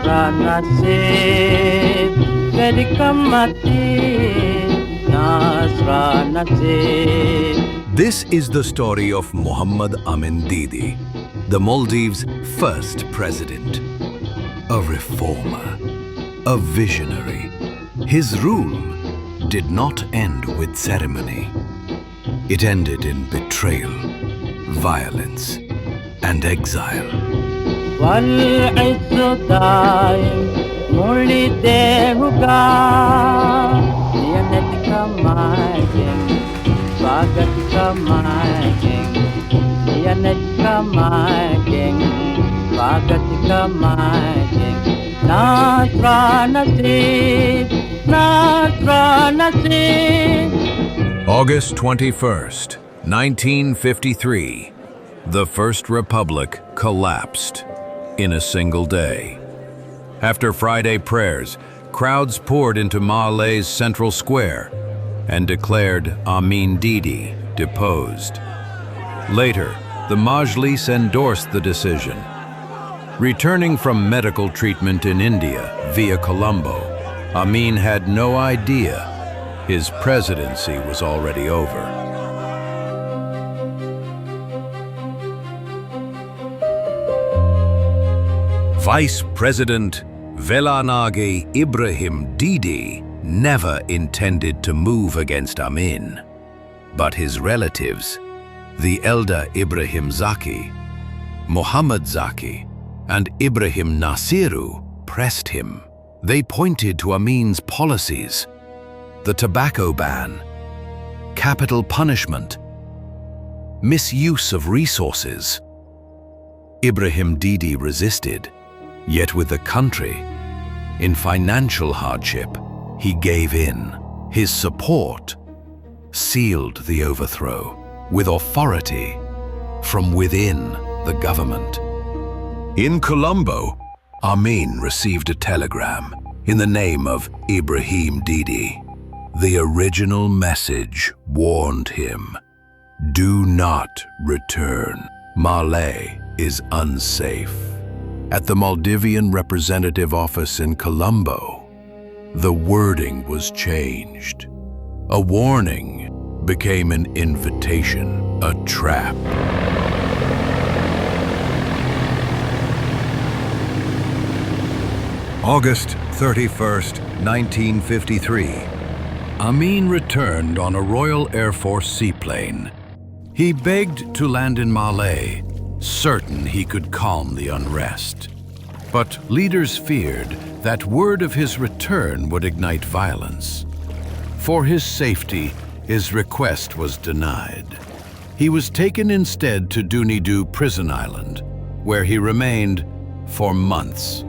nasib Jadi mati Nasra nasib. This is the story of Mohamed Amin Didi, the Maldives' first president. A reformer, a visionary. His rule did not end with ceremony. It ended in betrayal, violence, and exile. August 21st, 1953, the First Republic collapsed in a single day. After Friday prayers, crowds poured into Malé's central square and declared Amin Didi deposed. Later, the Majlis endorsed the decision. Returning from medical treatment in India via Colombo, Amin had no idea his presidency was already over. Vice President Velaanaagey Ibrahim Didi never intended to move against Amin, but his relatives, the elder Ibrahim Zaki, Muhammad Zaki, and Ibrahim Nasiru, pressed him. They pointed to Amin's policies: the tobacco ban, capital punishment, misuse of resources. Ibrahim Didi resisted, yet with the country in financial hardship, he gave in. His support sealed the overthrow with authority from within the government. In Colombo, Amin received a telegram in the name of Ibrahim Didi. The original message warned him, "Do not return. Malé is unsafe." At the Maldivian representative office in Colombo, the wording was changed. A warning became an invitation, a trap. August 31st, 1953. Amin returned on a Royal Air Force seaplane. He begged to land in Malé, certain he could calm the unrest. But leaders feared that word of his return would ignite violence. For his safety, his request was denied. He was taken instead to Dunidu Prison Island, where he remained for months.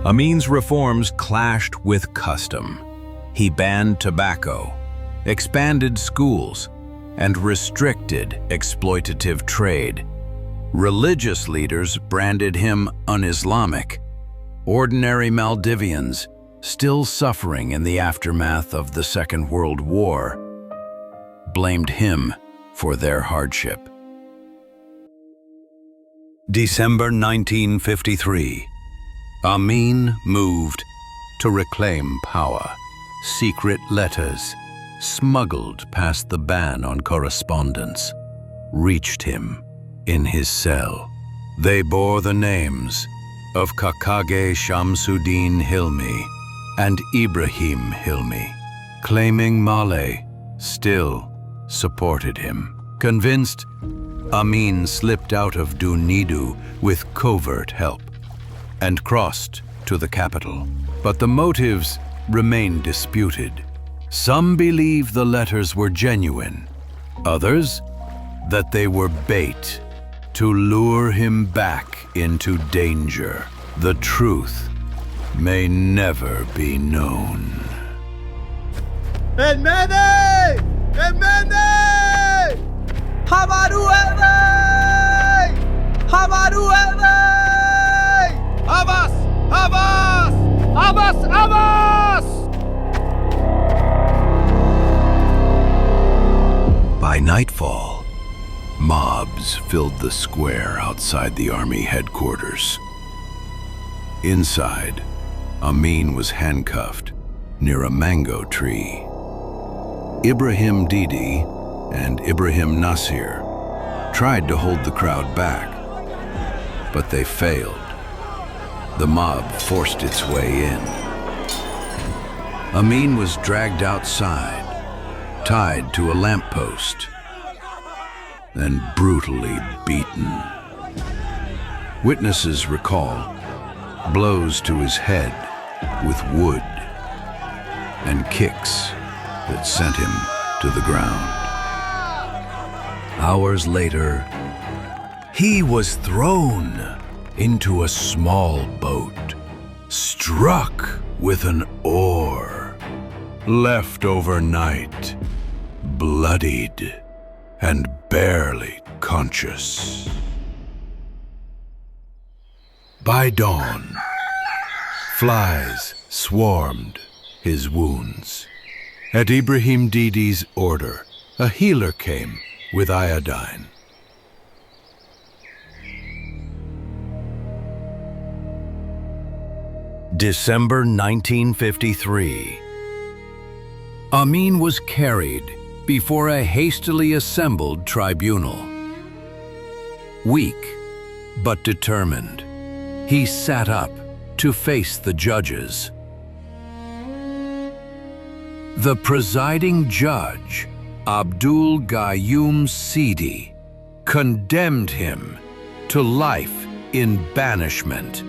Amin's reforms clashed with custom. He banned tobacco, expanded schools, and restricted exploitative trade. Religious leaders branded him un-Islamic. Ordinary Maldivians, still suffering in the aftermath of the Second World War, blamed him for their hardship. December 1953. Amin moved to reclaim power. Secret letters, smuggled past the ban on correspondence, reached him in his cell. They bore the names of Kakage Shamsuddin Hilmi and Ibrahim Hilmi, claiming Malé still supported him. Convinced, Amin slipped out of Dunidu with covert help and crossed to the capital. But the motives remain disputed. Some believe the letters were genuine, others that they were bait to lure him back into danger. The truth may never be known. Elmene! Elmene! Hamaru Elmene! Hamaru Elmene! Abbas! Abbas! Abbas! Abbas! By nightfall, mobs filled the square outside the army headquarters. Inside, Amin was handcuffed near a mango tree. Ibrahim Didi and Ibrahim Nasir tried to hold the crowd back, but they failed. The mob forced its way in. Amin was dragged outside, tied to a lamppost, and brutally beaten. Witnesses recall blows to his head with wood and kicks that sent him to the ground. Hours later, he was thrown into a small boat, struck with an oar, left overnight, bloodied and barely conscious. By dawn, flies swarmed his wounds. At Ibrahim Didi's order, a healer came with iodine. December 1953. Amin was carried before a hastily assembled tribunal. Weak but determined, he sat up to face the judges. The presiding judge, Abdul Gayoom Sidi, condemned him to life in banishment.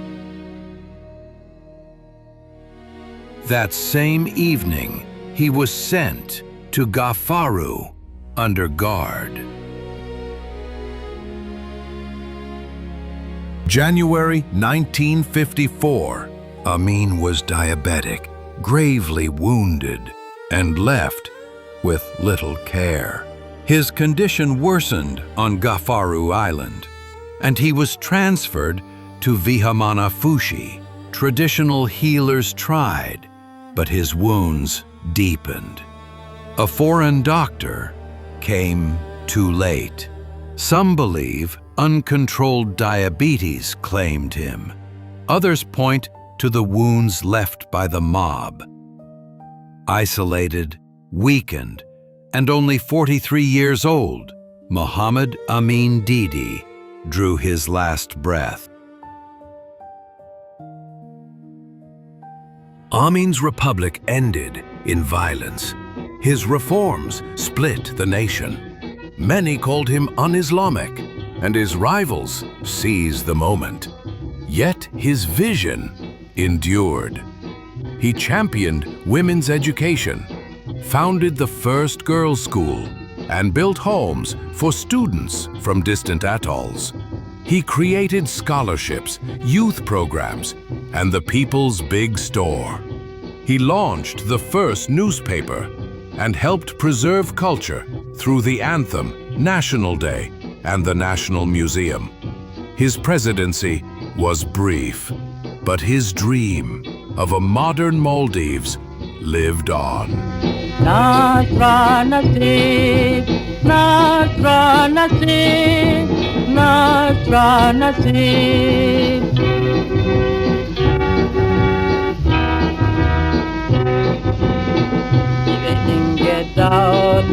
That same evening, he was sent to Gafaru under guard. January 1954, Amin was diabetic, gravely wounded, and left with little care. His condition worsened on Gafaru Island, and he was transferred to Vihamana Fushi. Traditional healers tried, but his wounds deepened. A foreign doctor came too late. Some believe uncontrolled diabetes claimed him. Others point to the wounds left by the mob. Isolated, weakened, and only 43 years old, Mohamed Amin Didi drew his last breath. Amin's republic ended in violence. His reforms split the nation. Many called him un-Islamic, and his rivals seized the moment. Yet his vision endured. He championed women's education, founded the first girls' school, and built homes for students from distant atolls. He created scholarships, youth programs, and the People's Big Store. He launched the first newspaper and helped preserve culture through the anthem, National Day, and the National Museum. His presidency was brief, but his dream of a modern Maldives lived on. Nasra nasib, Nasra nasib, Nasra nasib. Living get down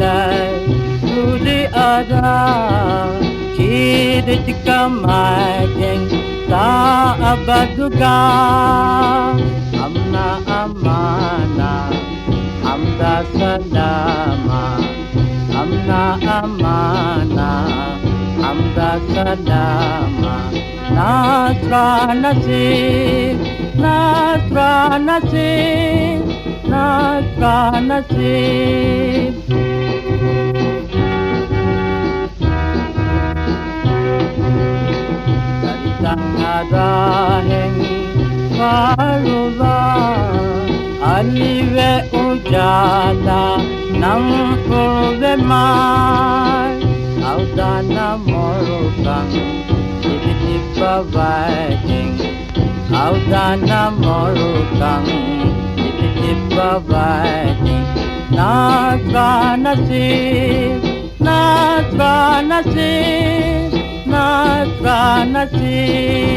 to the other, kid kamating sa abaduga, amna amana. Amda salama, amna amana, amda salama. Nasra nasib, Nasra nasib, Nasra nasib. Dari tangadaheng paruba. Alive ujala ng probleman, audana morukang ibitibabading, audana morukang ibitibabading. Nasra nasib, Nasra nasib, Nasra nasib.